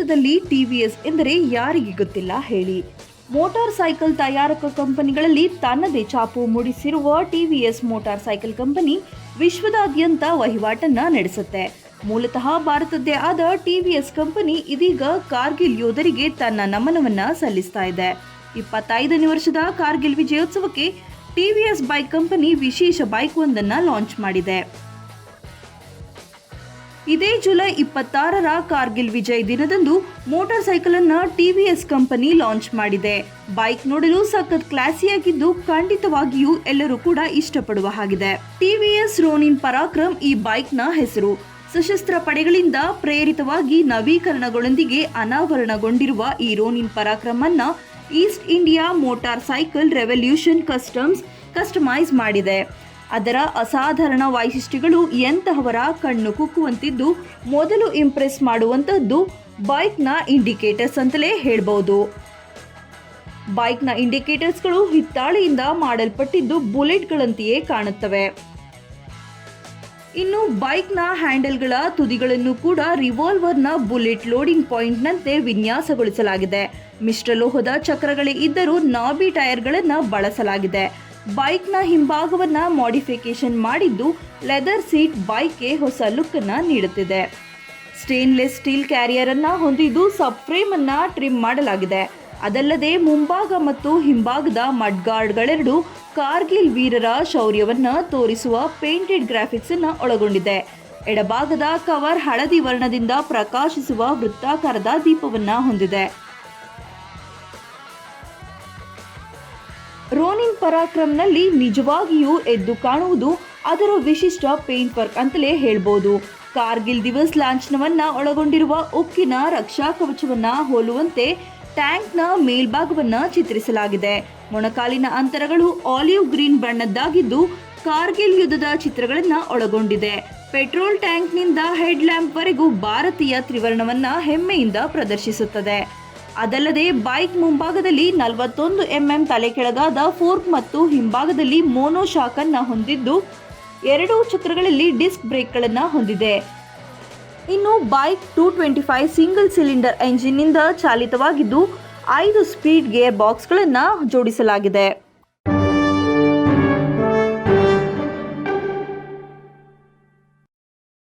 ಭಾರತದಲ್ಲಿ ಟಿವಿಎಸ್ ಎಂದರೆ ಯಾರಿಗೆ ಗೊತ್ತಿಲ್ಲ ಹೇಳಿ. ಮೋಟಾರ್ ಸೈಕಲ್ ತಯಾರಕ ಕಂಪನಿಗಳಲ್ಲಿ ತನ್ನದೇ ಛಾಪು ಮೂಡಿಸಿರುವ ಟಿವಿಎಸ್ ಮೋಟಾರ್ ಸೈಕಲ್ ಕಂಪನಿ ವಿಶ್ವದಾದ್ಯಂತ ವಹಿವಾಟನ್ನ ನಡೆಸುತ್ತೆ. ಮೂಲತಃ ಭಾರತದ್ದೇ ಆದ ಟಿವಿಎಸ್ ಕಂಪನಿ ಇದೀಗ ಕಾರ್ಗಿಲ್ ಯೋಧರಿಗೆ ತನ್ನ ನಮನವನ್ನ ಸಲ್ಲಿಸ್ತಾ ಇದೆ. 25ನೇ ವರ್ಷದ ಕಾರ್ಗಿಲ್ ವಿಜಯೋತ್ಸವಕ್ಕೆ ಟಿವಿಎಸ್ ಬೈಕ್ ಕಂಪನಿ ವಿಶೇಷ ಬೈಕ್ ಒಂದನ್ನ ಲಾಂಚ್ ಮಾಡಿದೆ. ಇದೇ ಜುಲೈ 26ರ ಕಾರ್ಗಿಲ್ ವಿಜಯ್ ದಿನದಂದು ಮೋಟಾರ್ ಸೈಕಲ್ ಅನ್ನ ಟಿವಿಎಸ್ ಕಂಪನಿ ಲಾಂಚ್ ಮಾಡಿದೆ. ಬೈಕ್ ನೋಡಲು ಸಖತ್ ಕ್ಲಾಸಿಯಾಗಿದ್ದು ಖಂಡಿತವಾಗಿಯೂ ಎಲ್ಲರೂ ಕೂಡ ಇಷ್ಟಪಡುವ ಹಾಗಿದೆ. ಟಿವಿಎಸ್ ರೋನಿನ್ ಪರಾಕ್ರಮ್ ಈ ಬೈಕ್ನ ಹೆಸರು. ಸಶಸ್ತ್ರ ಪಡೆಗಳಿಂದ ಪ್ರೇರಿತವಾಗಿ ನವೀಕರಣಗಳೊಂದಿಗೆ ಅನಾವರಣಗೊಂಡಿರುವ ಈ ರೋನಿನ್ ಪರಾಕ್ರಮ್ ಅನ್ನ East India motor cycle revolution customise ಮಾಡಿದೆ. ಅದರ ಅಸಾಧಾರಣ ವೈಶಿಷ್ಟ್ಯಗಳು ಎಂತಹವರ ಕಣ್ಣು ಕುಕ್ಕುವಂತಿದ್ದು, ಮೊದಲು ಇಂಪ್ರೆಸ್ ಮಾಡುವಂತದ್ದು ಬೈಕ್ನ ಇಂಡಿಕೇಟರ್ಸ್ ಅಂತಲೇ ಹೇಳ್ಬಹುದು. ಬೈಕ್ನ ಇಂಡಿಕೇಟರ್ಸ್ಗಳು ಹಿತ್ತಾಳೆಯಿಂದ ಮಾಡಲ್ಪಟ್ಟಿದ್ದು ಬುಲೆಟ್ಗಳಂತೆಯೇ ಕಾಣುತ್ತವೆ. ಇನ್ನು ಬೈಕ್ನ ಹ್ಯಾಂಡಲ್ಗಳ ತುದಿಗಳನ್ನು ಕೂಡ ರಿವಾಲ್ವರ್ನ ಬುಲೆಟ್ ಲೋಡಿಂಗ್ ಪಾಯಿಂಟ್ನಂತೆ ವಿನ್ಯಾಸಗೊಳಿಸಲಾಗಿದೆ. ಮಿಶ್ರಲೋಹದ ಚಕ್ರಗಳೇ ಇದ್ದರೂ ನಾಬಿ ಟೈರ್ಗಳನ್ನು ಬಳಸಲಾಗಿದೆ. ಬೈಕ್ನ ಹಿಂಭಾಗವನ್ನ ಮಾಡಿಫಿಕೇಶನ್ ಮಾಡಿದ್ದು ಲೆದರ್ ಸೀಟ್ ಬೈಕ್ಗೆ ಹೊಸ ಲುಕ್ ಅನ್ನ ನೀಡುತ್ತಿದೆ. ಸ್ಟೇನ್ಲೆಸ್ ಸ್ಟೀಲ್ ಕ್ಯಾರಿಯರ್ ಅನ್ನ ಹೊಂದಿದ್ದು ಸಬ್ ಫ್ರೇಮ್ ಅನ್ನ ಟ್ರಿಮ್ ಮಾಡಲಾಗಿದೆ. ಅದಲ್ಲದೆ ಮುಂಭಾಗ ಮತ್ತು ಹಿಂಭಾಗದ ಮಡ್ಗಾರ್ಡ್ಗಳೆರಡು ಕಾರ್ಗಿಲ್ ವೀರರ ಶೌರ್ಯವನ್ನ ತೋರಿಸುವ ಪೇಂಟೆಡ್ ಗ್ರಾಫಿಕ್ಸ್ ಅನ್ನ ಒಳಗೊಂಡಿದೆ. ಎಡಭಾಗದ ಕವರ್ ಹಳದಿ ವರ್ಣದಿಂದ ಪ್ರಕಾಶಿಸುವ ವೃತ್ತಾಕಾರದ ದೀಪವನ್ನ ಹೊಂದಿದೆ. ರೋನಿನ್ ಪರಾಕ್ರಮ್ನಲ್ಲಿ ನಿಜವಾಗಿಯೂ ಎದ್ದು ಕಾಣುವುದು ಅದರ ವಿಶಿಷ್ಟ ಪೇಂಟ್ ವರ್ಕ್ ಅಂತಲೇ ಹೇಳ್ಬೋದು. ಕಾರ್ಗಿಲ್ ದಿವಸ್ ಲಾಂಛನವನ್ನ ಒಳಗೊಂಡಿರುವ ಉಕ್ಕಿನ ರಕ್ಷಾ ಕವಚವನ್ನ ಹೋಲುವಂತೆ ಟ್ಯಾಂಕ್ನ ಮೇಲ್ಭಾಗವನ್ನ ಚಿತ್ರಿಸಲಾಗಿದೆ. ಮೊಣಕಾಲಿನ ಅಂತರಗಳು ಆಲಿವ್ ಗ್ರೀನ್ ಬಣ್ಣದ್ದಾಗಿದ್ದು ಕಾರ್ಗಿಲ್ ಯುದ್ಧದ ಚಿತ್ರಗಳನ್ನ ಒಳಗೊಂಡಿದೆ. ಪೆಟ್ರೋಲ್ ಟ್ಯಾಂಕ್ನಿಂದ ಹೆಡ್ ಲ್ಯಾಂಪ್ ವರೆಗೂ ಭಾರತೀಯ ತ್ರಿವರ್ಣವನ್ನ ಹೆಮ್ಮೆಯಿಂದ ಪ್ರದರ್ಶಿಸುತ್ತದೆ. ಅದಲ್ಲದೆ ಬೈಕ್ ಮುಂಭಾಗದಲ್ಲಿ 41 mm ತಲೆ ಕೆಳಗಾದ ಫೋರ್ಕ್ ಮತ್ತು ಹಿಂಭಾಗದಲ್ಲಿ ಮೋನೋ ಶಾಕ್ ಅನ್ನ ಹೊಂದಿದ್ದು ಎರಡೂ ಚಕ್ರಗಳಲ್ಲಿ ಡಿಸ್ಕ್ ಬ್ರೇಕ್ಗಳನ್ನು ಹೊಂದಿದೆ. ಇನ್ನು ಬೈಕ್ 225 ಸಿಂಗಲ್ ಸಿಲಿಂಡರ್ ಎಂಜಿನ್ನಿಂದ ಚಾಲಿತವಾಗಿದ್ದು 5 ಸ್ಪೀಡ್ ಗೇರ್ ಬಾಕ್ಸ್ಗಳನ್ನು ಜೋಡಿಸಲಾಗಿದೆ.